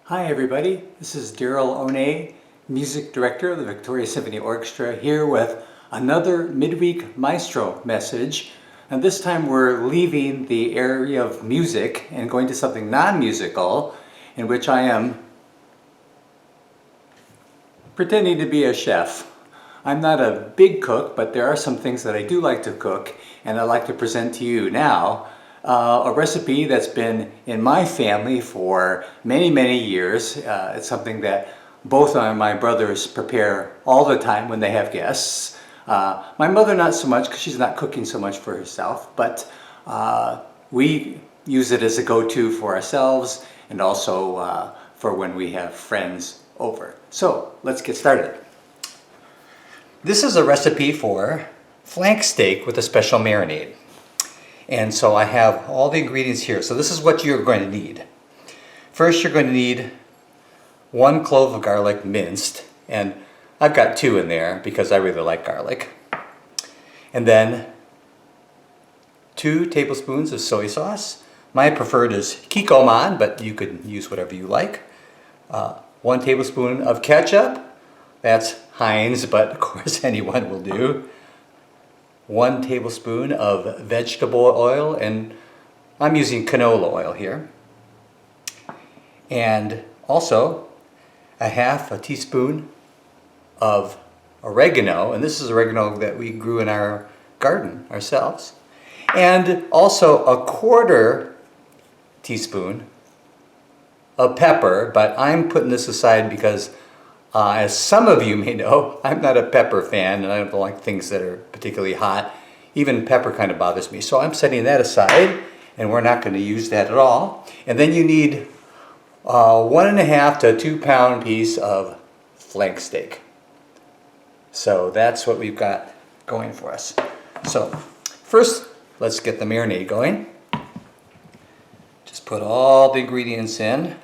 Hi everybody, this is Darryl One, Music Director of the Victoria Symphony Orchestra, here with another Midweek Maestro Message. And this time we're leaving the area of music and going to something non-musical, in which I am pretending to be a chef. I'm not a big cook, but there are some things that I do like to cook, and I'd like to present to you now a recipe that's been in my family for many, many years. It's something that both of my brothers prepare all the time when they have guests. My mother not so much, because she's not cooking so much for herself, but we use it as a go-to for ourselves and also for when we have friends over. So let's get started. This is a recipe for flank steak with a special marinade. And so I have all the ingredients here. So this is what you're going to need. First, you're going to need 1 clove of garlic minced, and I've got 2 in there because I really like garlic. And then 2 tablespoons of soy sauce. My preferred is kikkoman, but you could use whatever you like. 1 tablespoon of ketchup. That's Heinz, but of course anyone will do. 1 tablespoon of vegetable oil, and I'm using canola oil here. And also a half a teaspoon of oregano, and this is oregano that we grew in our garden ourselves. And also a 1/4 teaspoon of pepper, but I'm putting this aside because as some of you may know, I'm not a pepper fan, and I don't like things that are particularly hot. Even pepper kind of bothers me. So I'm setting that aside, and we're not going to use that at all. And then you need 1.5 to 2 pound piece of flank steak. So that's what we've got going for us. So first, let's get the marinade going. Just put all the ingredients in.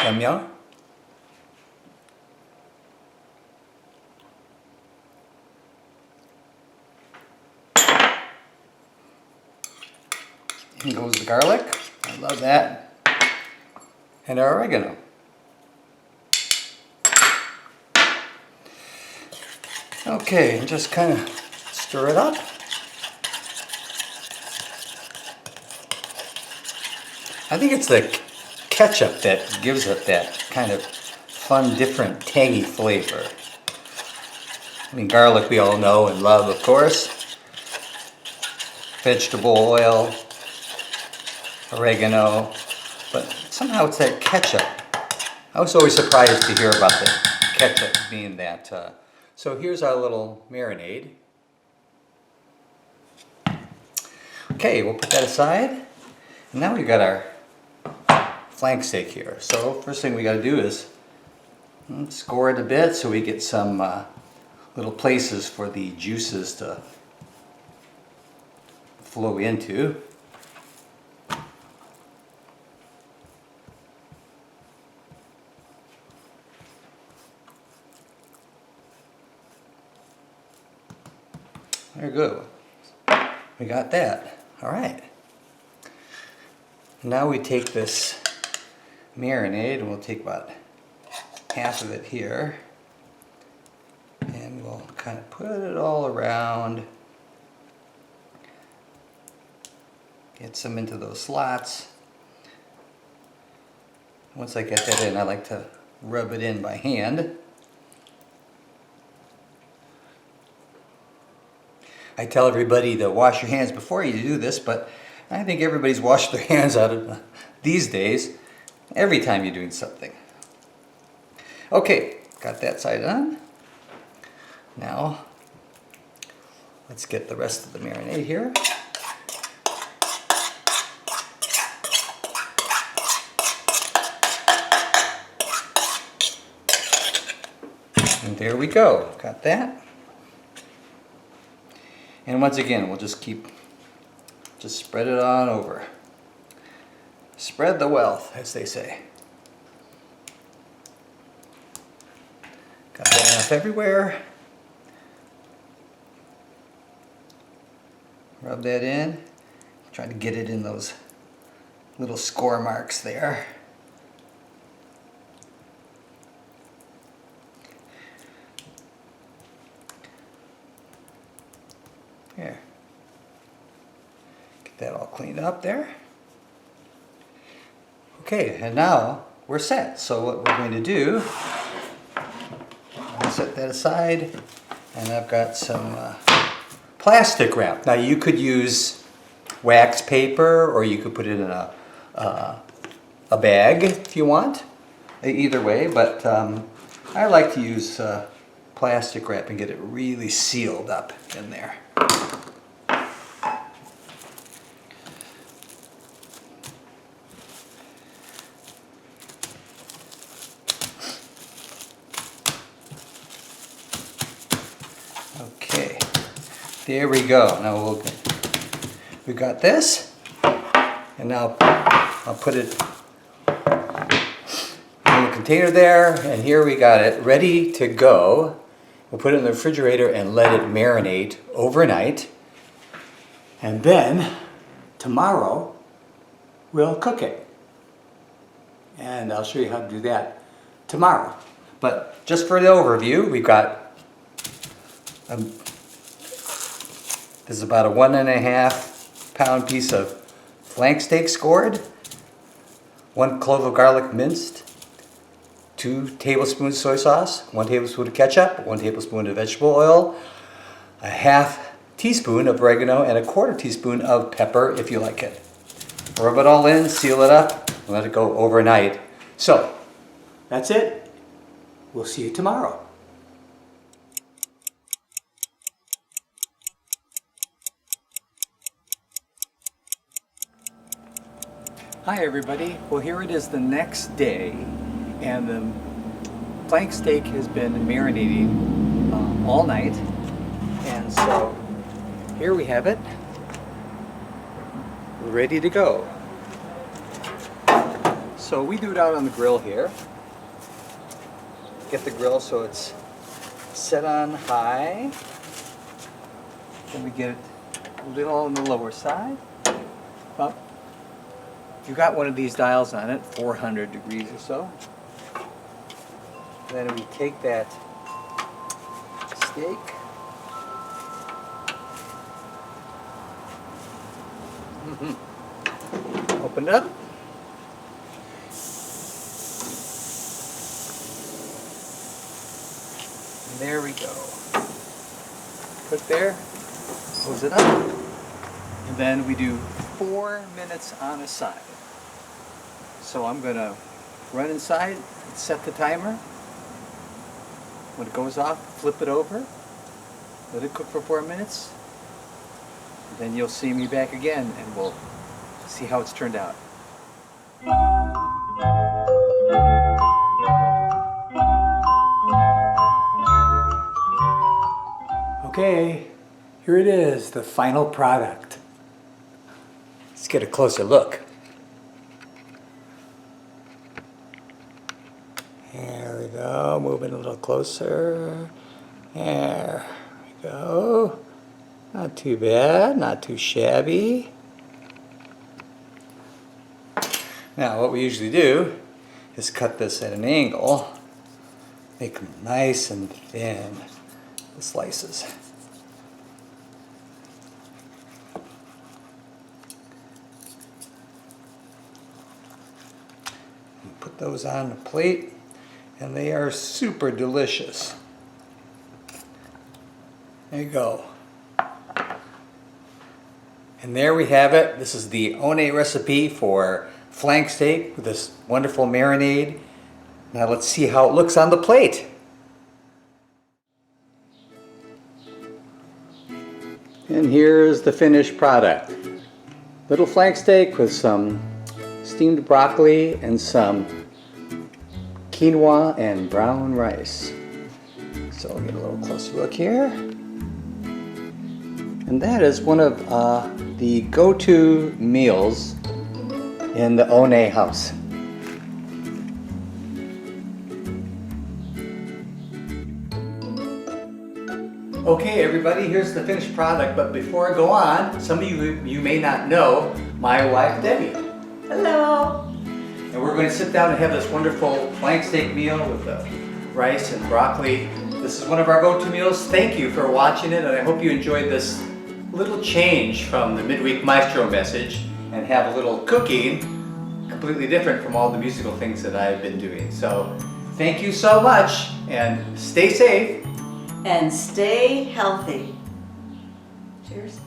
Yum yum. In goes the garlic. I love that. And our oregano. Okay, just kind of stir it up. I think it's the ketchup that gives it that kind of fun, different, tangy flavor. I mean, garlic we all know and love, of course. Vegetable oil, oregano, but somehow it's that ketchup. I was always surprised to hear about the ketchup being that. So here's our little marinade. Okay, we'll put that aside. And now we've got our flank steak here. So first thing we got to do is score it a bit so we get some little places for the juices to flow into. Very good. We got that. All right. Now we take this marinade, and we'll take about half of it here, and we'll kind of put it all around, get some into those slots. Once I get that in, I like to rub it in by hand. I tell everybody to wash your hands before you do this, but I think everybody's washed their hands out of these days every time you're doing something. Okay, got that side on. Now, let's get the rest of the marinade here. And there we go, got that. And once again, we'll just spread it on over. Spread the wealth, as they say. Got that enough everywhere. Rub that in. Try to get it in those little score marks there. Here. Get that all cleaned up there. Okay, and now we're set. So what we're going to do, I'll set that aside, and I've got some plastic wrap. Now you could use wax paper, or you could put it in a bag if you want. Either way, but I like to use plastic wrap and get it really sealed up in there. Okay, there we go. Now we've got this, and now I'll put it in the container there, and here we got it ready to go. We'll put it in the refrigerator and let it marinate overnight, and then tomorrow we'll cook it, and I'll show you how to do that tomorrow. But just for the overview, we've got this is about a 1.5 pound piece of flank steak scored, 1 clove of garlic minced, 2 tablespoons soy sauce, 1 tablespoon of ketchup, 1 tablespoon of vegetable oil, a 1/2 teaspoon of oregano, and a 1/4 teaspoon of pepper if you like it. Rub it all in, seal it up, and let it go overnight. So, that's it. We'll see you tomorrow. Hi everybody. Well, here it is the next day, and the flank steak has been marinating all night, and so here we have it, ready to go. So we do it out on the grill here. Get the grill so it's set on high. Then we get it a little on the lower side. Up. You've got one of these dials on it, 400 degrees or so. Then we take that steak, open it up, and there we go. Put it there, close it up, and then we do 4 minutes on a side. So I'm going to run inside, set the timer. When it goes off, flip it over, let it cook for 4 minutes. Then you'll see me back again, and we'll see how it's turned out. Okay, here it is, the final product. Let's get a closer look. There we go, moving a little closer. There we go. Not too bad, not too shabby. Now what we usually do is cut this at an angle, make them nice and thin, the slices. And put those on the plate, and they are super delicious. There you go. And there we have it. This is the One recipe for flank steak with this wonderful marinade. Now let's see how it looks on the plate. And here's the finished product. Little flank steak with some steamed broccoli and some quinoa and brown rice. So we'll get a little closer look here. And that is one of the go-to meals in the One house. Okay, everybody, here's the finished product, but before I go on, some of you may not know my wife, Debbie. Hello. And we're going to sit down and have this wonderful flank steak meal with rice and broccoli. This is one of our go-to meals. Thank you for watching it, and I hope you enjoyed this little change from the Midweek Maestro Message and have a little cooking completely different from all the musical things that I've been doing. So thank you so much, and stay safe. And stay healthy. Cheers.